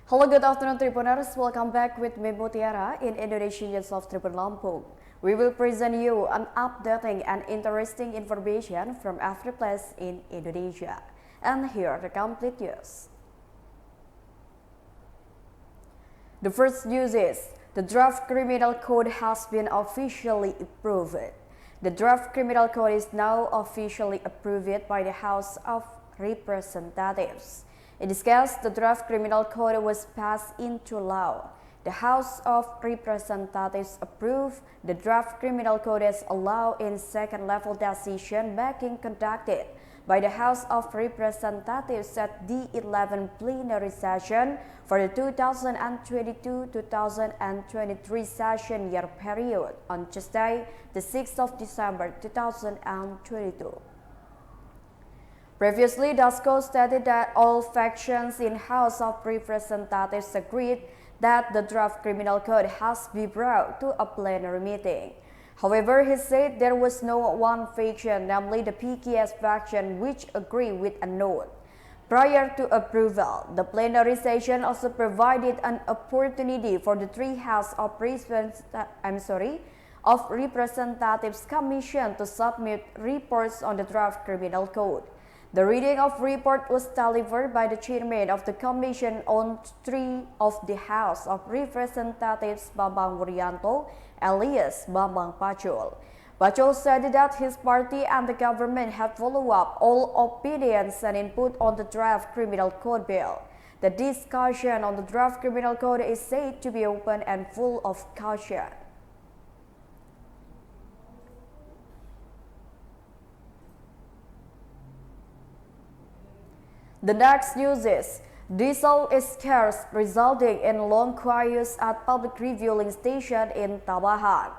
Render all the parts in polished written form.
Hello, good afternoon, Tribuners. Welcome back with me, Mutiara, in Indonesia News of Tribun Lampung. We will present you an updating and interesting information from every place in Indonesia. And here are the complete news. The first news is the draft criminal code has been officially approved. The draft criminal code is now officially approved by the House of Representatives. In this case, the draft criminal code was passed into law. The House of Representatives approved the draft criminal code as allowed in second-level decision-making conducted by the House of Representatives at the 11th plenary session for the 2022-2023 session year period on Tuesday, the 6th of December 2022. Previously, DASCO stated that all factions in House of Representatives agreed that the draft criminal code has been brought to a plenary meeting. However, he said there was no one faction, namely the PKS faction, which agreed with a note. Prior to approval, the plenary session also provided an opportunity for the three House of Representatives Commission to submit reports on the draft criminal code. The reading of report was delivered by the chairman of the commission on 3 of the House of Representatives, Bambang Wuryanto, alias Bambang Pacul. Pacul said that his party and the government have followed up all opinions and input on the draft criminal code bill. The discussion on the draft criminal code is said to be open and full of caution. The next news is diesel is scarce, resulting in long queues at public refueling station in Tabanan.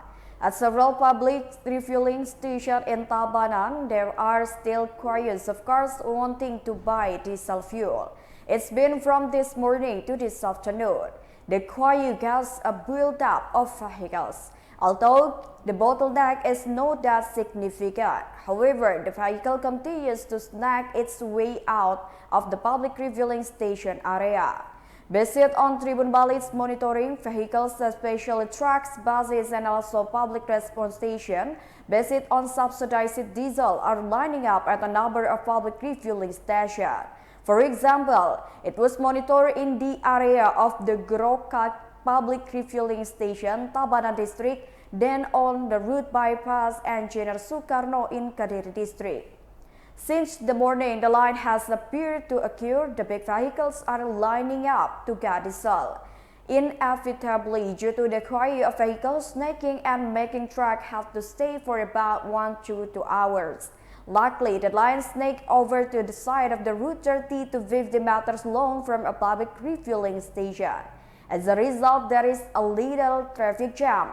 At several public refueling stations in Tabanan, there are still queues of cars wanting to buy diesel fuel. It's been from this morning to this afternoon. The queue gets a build-up of vehicles. Although the bottleneck is not that significant, however, the vehicle continues to snag its way out of the public refueling station area. Based on Tribun Bali's monitoring, vehicles, especially trucks, buses, and also public response station, based on subsidized diesel, are lining up at a number of public refueling stations. For example, it was monitored in the area of the Grokat public refueling station, Tabanan district, then on the route bypass and Jenderal Soekarno in Kediri district. Since the morning, the line has appeared to occur. The big vehicles are lining up to get diesel. Inevitably, due to the queue of vehicles, snaking and making truck have to stay for about 1 to 2 hours. Luckily, the line snaked over to the side of the route 30 to 50 meters long from a public refueling station. As a result, there is a little traffic jam.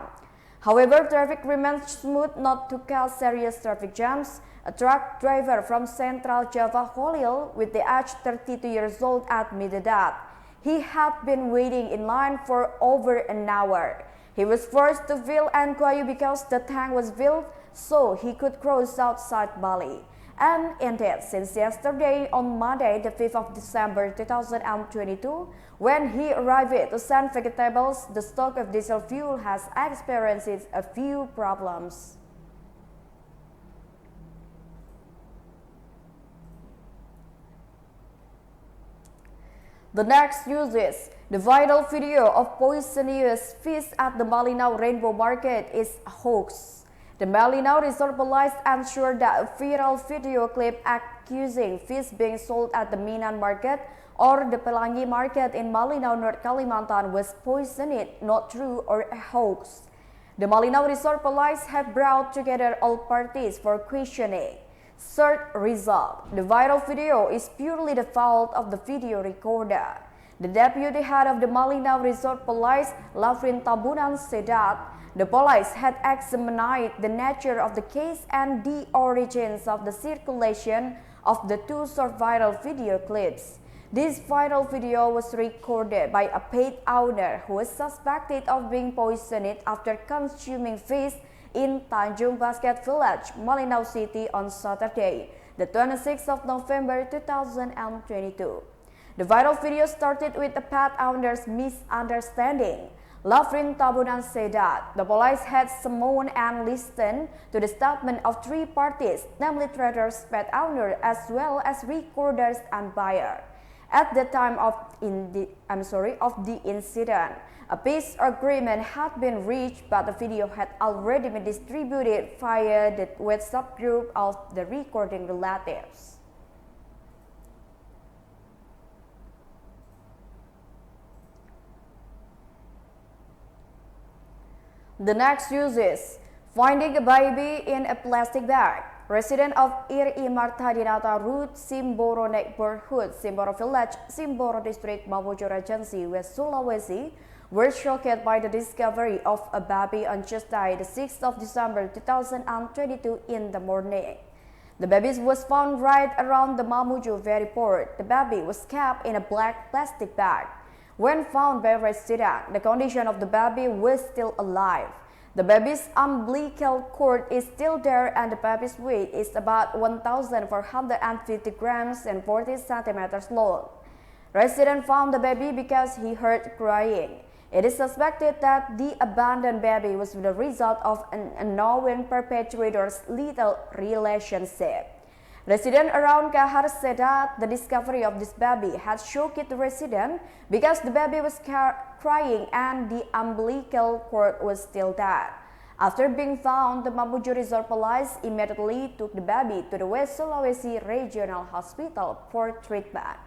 However, traffic remains smooth, not to cause serious traffic jams. A truck driver from Central Java, Khalil, with the age 32 years old, admitted that he had been waiting in line for over an hour. He was forced to fill and queue because the tank was filled, so he could cross outside Bali. And indeed, since yesterday on Monday, the 5th of December 2022, when he arrived to send vegetables, the stock of diesel fuel has experienced a few problems. The next news is the viral video of poisonous fish at the Malinau Rainbow Market is a hoax. The Malinaw Resort Police ensured that a viral video clip accusing fish being sold at the Minan Market or the Pelangi Market in Malinaw, North Kalimantan was poisoned, not true or a hoax. The Malinaw Resort Police have brought together all parties for questioning. Search result. The viral video is purely the fault of the video recorder. The deputy head of the Malinaw Resort Police, Lafrin Tabunan, said that the police had examined the nature of the case and the origins of the circulation of the two short viral video clips. This viral video was recorded by a pet owner who was suspected of being poisoned after consuming fish in Tanjung Basket Village, Malinaw City on Saturday, the 26th of November 2022. The viral video started with the pet owner's misunderstanding. Lafrin Tabunan said that the police had summoned and listened to the statement of three parties, namely traders, pet owner, as well as recorders and buyer. At the time of the incident, a peace agreement had been reached, but the video had already been distributed via the WhatsApp group of the recording relatives. The next news is finding a baby in a plastic bag. Resident of Iri Martadinata Road, Simboro Neighborhood, Simboro Village, Simboro District, Mamuju Regency, West Sulawesi, were shocked by the discovery of a baby on Tuesday, the 6th of December 2022 in the morning. The baby was found right around the Mamuju Ferry Port. The baby was kept in a black plastic bag. When found by residents, the condition of the baby was still alive. The baby's umbilical cord is still there and the baby's weight is about 1,450 grams and 40 centimeters long. Residents found the baby because he heard crying. It is suspected that the abandoned baby was the result of an unknown perpetrator's lethal relationship. Residents around Kahar said that the discovery of this baby had shocked the resident because the baby was crying and the umbilical cord was still there. After being found, the Mamuju Resort Police immediately took the baby to the West Sulawesi Regional Hospital for treatment.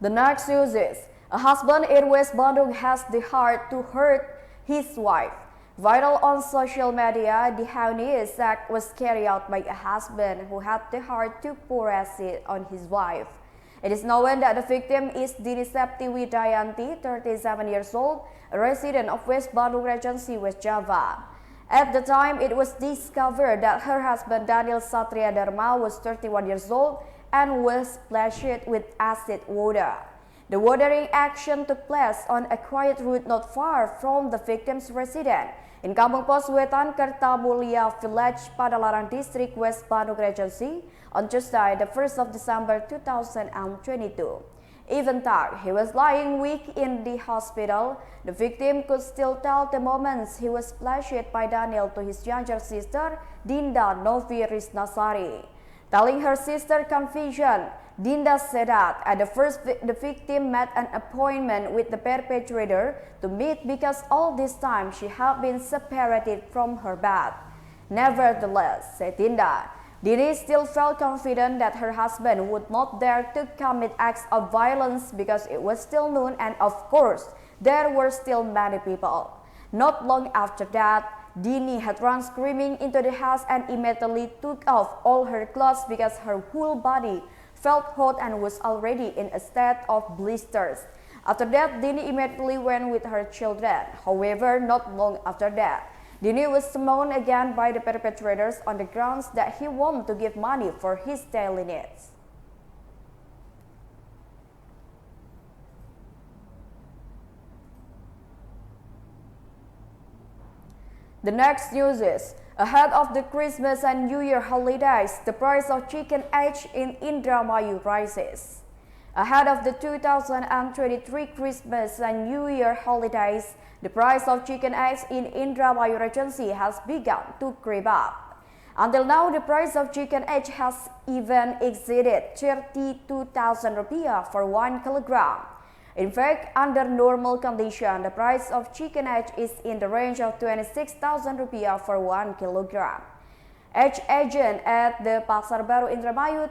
The next news is a husband in West Bandung has the heart to hurt his wife. Viral on social media, the heinous act was carried out by a husband who had the heart to pour acid on his wife. It is known that the victim is Dini Septiwi Dayanti, 37 years old, a resident of West Bandung Regency, West Java. At the time, it was discovered that her husband Daniel Satria Dharma was 31 years old and was splashed with acid water. The watering action took place on a quiet road not far from the victim's residence in Kampung Pos Wetan, Kertamulia Village, Padalarang District, West Bandung Regency on Tuesday, the 1st of December 2022. Even though he was lying weak in the hospital, the victim could still tell the moments he was splashed by Daniel to his younger sister, Dinda Novi Risnasari. Telling her sister confession, Dinda said that at the first the victim made an appointment with the perpetrator to meet because all this time she had been separated from her bed. Nevertheless, said Dinda, Dini still felt confident that her husband would not dare to commit acts of violence because it was still noon and of course there were still many people. Not long after that, Dini had run screaming into the house and immediately took off all her clothes because her whole body felt hot and was already in a state of blisters. After that, Dini immediately went with her children. However, not long after that, Dini was summoned again by the perpetrators on the grounds that he wanted to give money for his daily needs. The next news is, ahead of the Christmas and New Year holidays, the price of chicken eggs in Indramayu rises. Ahead of the 2023 Christmas and New Year holidays, the price of chicken eggs in Indramayu Regency has begun to creep up. Until now, the price of chicken eggs has even exceeded 32,000 rupiah for 1 kilogram. In fact, under normal condition, the price of chicken edge is in the range of 26,000 rupiah for 1 kilogram. Edge agent at the Pasar Baru Indramayu,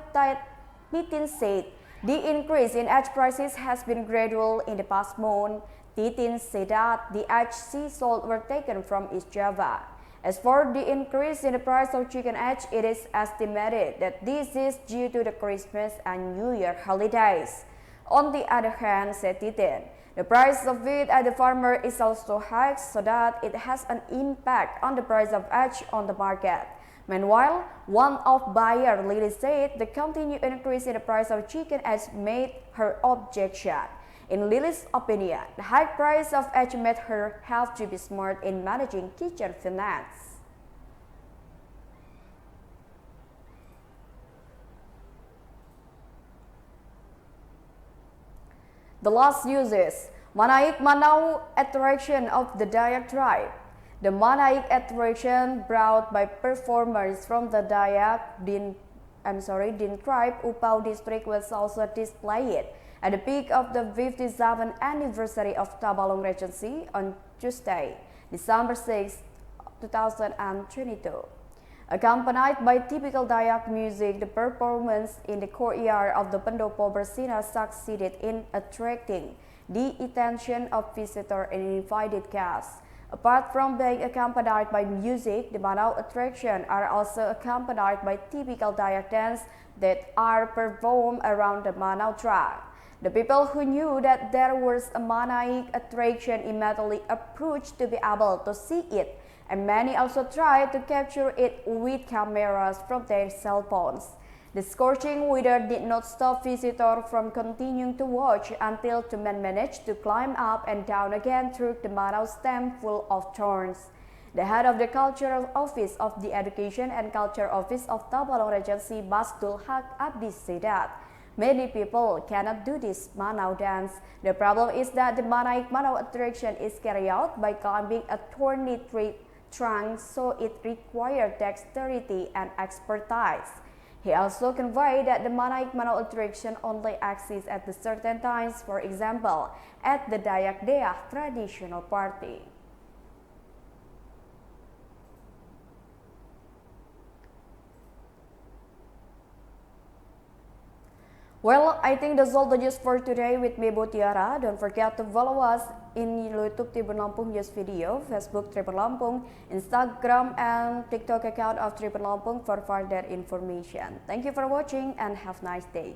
Titin said, the increase in edge prices has been gradual in the past month. Titin said that the edge she sold were taken from East Java. As for the increase in the price of chicken edge, it is estimated that this is due to the Christmas and New Year holidays. On the other hand, said Titin, the price of wheat at the farmer is also high, so that it has an impact on the price of edge on the market. Meanwhile, one of buyer Lily said the continued increase in the price of chicken edge made her objection. In Lily's opinion, the high price of edge made her have to be smart in managing kitchen finance. The last uses Manaik Manau attraction of the Dayak tribe. The Manaik attraction brought by performers from the Dayak Din tribe Upau district was also displayed at the peak of the 57th anniversary of Tabalong Regency on Tuesday, December 6, 2022. Accompanied by typical Dayak music, the performance in the courtyard of the Pendopo Bersina succeeded in attracting the attention of visitors and invited guests. Apart from being accompanied by music, the Manau attraction are also accompanied by typical Dayak dance that are performed around the Manau track. The people who knew that there was a Manaik attraction immediately approached to be able to see it, and many also tried to capture it with cameras from their cell phones. The scorching weather did not stop visitors from continuing to watch until two men managed to climb up and down again through the Manau stem full of thorns. The head of the Cultural Office of the Education and Culture Office of Tabalong Regency, Basdul Haq Abdi, said that many people cannot do this Manau dance. The problem is that the Manaik Manau attraction is carried out by climbing a thorny tree trunk, so it requires dexterity and expertise. He also conveyed that the Manaik Manau attraction only exists at certain times, for example, at the Dayak Deah traditional party. Well, I think that's all the news for today with me, Tiara. Don't forget to follow us in YouTube Tribun Lampung News Video, Facebook Tribun Lampung, Instagram and TikTok account of Tribun Lampung for further information. Thank you for watching and have a nice day.